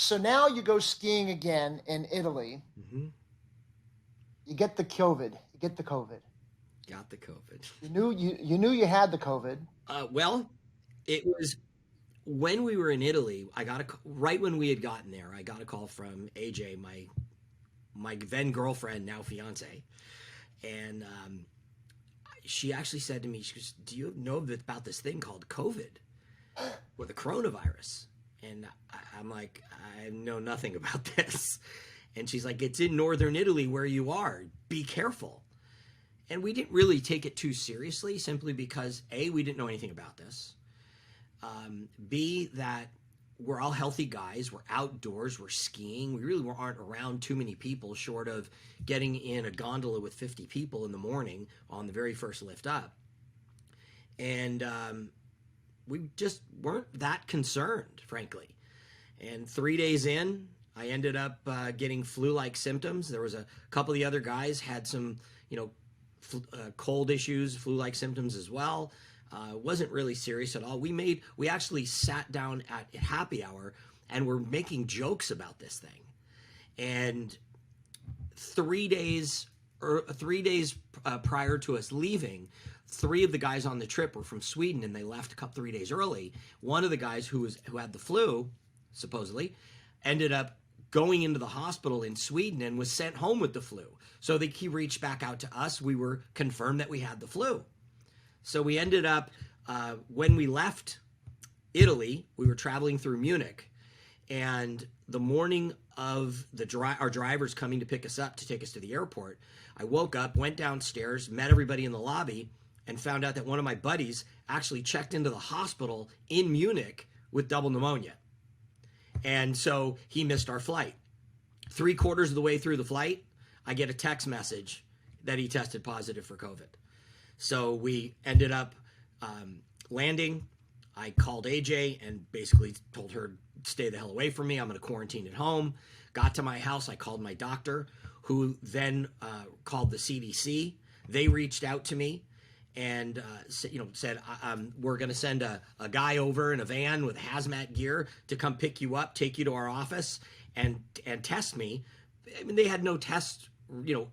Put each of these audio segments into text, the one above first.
So now you go skiing again in Italy. Mm-hmm. You get the COVID. You get the COVID. Got the COVID. You knew you had the COVID. Well, it was when we were in Italy. Right when we had gotten there. I got a call from AJ, my then girlfriend, now fiance, and she actually said to me, she goes, "Do you know about this thing called COVID or the coronavirus?" And I'm like, "I know nothing about this." And she's like, "It's in northern Italy where you are. Be careful." And we didn't really take it too seriously, simply because A, we didn't know anything about this. B, that we're all healthy guys. We're outdoors. We're skiing. We really aren't around too many people, short of getting in a gondola with 50 people in the morning on the very first lift up. And we just weren't that concerned, frankly. And 3 days in, I ended up getting flu-like symptoms. There was a couple of the other guys had some, cold issues, flu-like symptoms as well. Wasn't really serious at all. We actually sat down at happy hour and were making jokes about this thing. And 3 days prior to us leaving, 3 of the guys on the trip were from Sweden, and they left 3 days early. One of the guys who had the flu, supposedly, ended up going into the hospital in Sweden and was sent home with the flu. So he reached back out to us. We were confirmed that we had the flu. So we ended up, when we left Italy, we were traveling through Munich, and the morning of our drivers coming to pick us up to take us to the airport, I woke up, went downstairs, met everybody in the lobby, and found out that one of my buddies actually checked into the hospital in Munich with double pneumonia. And so he missed our flight. 3/4 of the way through the flight, I get a text message that he tested positive for COVID. So we ended up landing. I called AJ and basically told her, stay the hell away from me. I'm going to quarantine at home. Got to my house. I called my doctor, who then called the CDC. They reached out to me and said, we're going to send a guy over in a van with hazmat gear to come pick you up, take you to our office, and test me. I mean, they had no tests,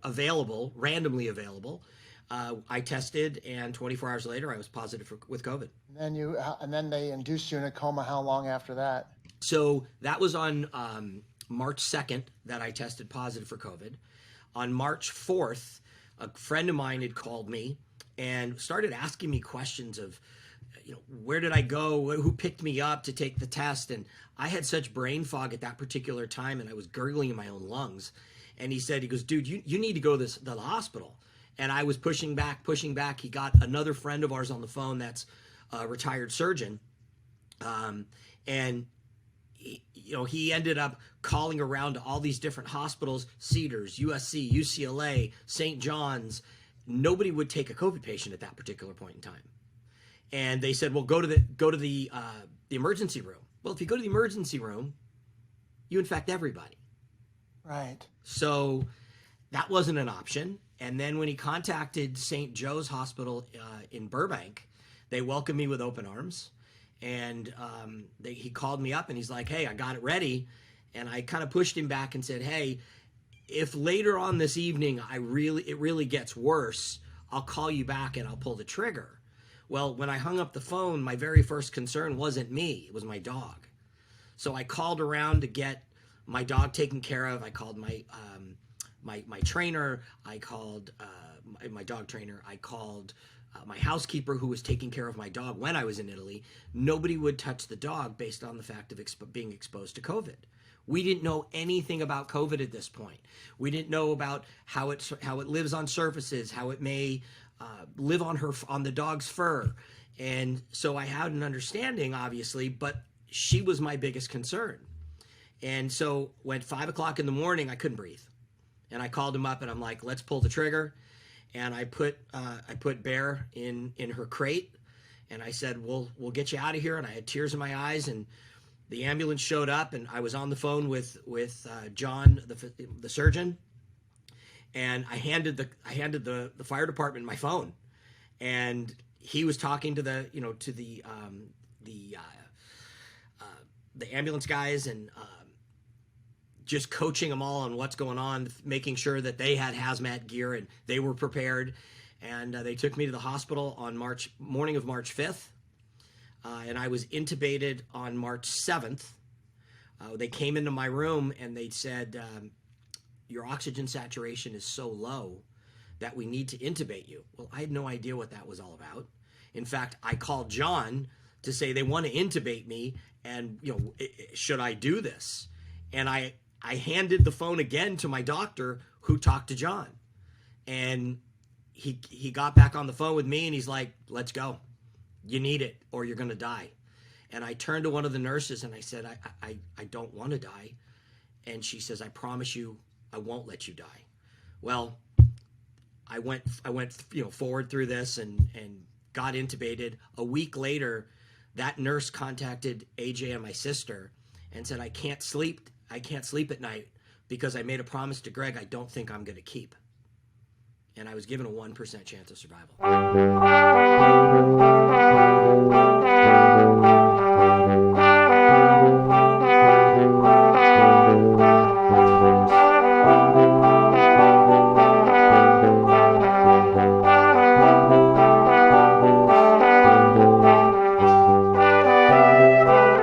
available, randomly available. I tested, and 24 hours later, I was positive with COVID. And then they induced you in a coma. How long after that? So that was on March 2nd that I tested positive for COVID. On March 4th, a friend of mine had called me and started asking me questions of, where did I go? Who picked me up to take the test? And I had such brain fog at that particular time, and I was gurgling in my own lungs. And he goes, dude, you need to go to the hospital. And I was pushing back. He got another friend of ours on the phone that's a retired surgeon. And he ended up calling around to all these different hospitals, Cedars, USC, UCLA, St. John's. Nobody would take a COVID patient at that particular point in time. And they said, well, go to the emergency room. Well, if you go to the emergency room, you infect everybody. Right. So that wasn't an option. And then when he contacted St. Joe's Hospital in Burbank, they welcomed me with open arms. And he called me up and he's like, hey, I got it ready. And I kind of pushed him back and said, hey, if later on this evening it really gets worse, I'll call you back and I'll pull the trigger. Well, when I hung up the phone, my very first concern wasn't me, it was my dog. So I called around to get my dog taken care of. I called my trainer. I called my dog trainer. I called my housekeeper who was taking care of my dog when I was in Italy. Nobody would touch the dog based on the fact of being exposed to COVID. We didn't know anything about COVID at this point. We didn't know about how it lives on surfaces, how it may live on the dog's fur. And so I had an understanding, obviously, but she was my biggest concern. And so when 5 o'clock in the morning, I couldn't breathe. And I called him up and I'm like, let's pull the trigger. And I put Bear in her crate and I said, we'll get you out of here. And I had tears in my eyes, and the ambulance showed up and I was on the phone with John, the surgeon. And I handed the fire department my phone, and he was talking to the ambulance guys, and just coaching them all on what's going on, making sure that they had hazmat gear and they were prepared. And they took me to the hospital on morning of March 5th. And I was intubated on March 7th. They came into my room and they said, your oxygen saturation is so low that we need to intubate you. Well, I had no idea what that was all about. In fact, I called John to say they want to intubate me, and should I do this? And I handed the phone again to my doctor, who talked to John, and he got back on the phone with me and he's like, let's go. You need it or you're going to die. And I turned to one of the nurses and I said, I don't want to die. And she says, I promise you, I won't let you die. Well, I went forward through this and got intubated. A week later, that nurse contacted AJ and my sister and said, I can't sleep at night because I made a promise to Gregg I don't think I'm going to keep. And I was given a 1% chance of survival.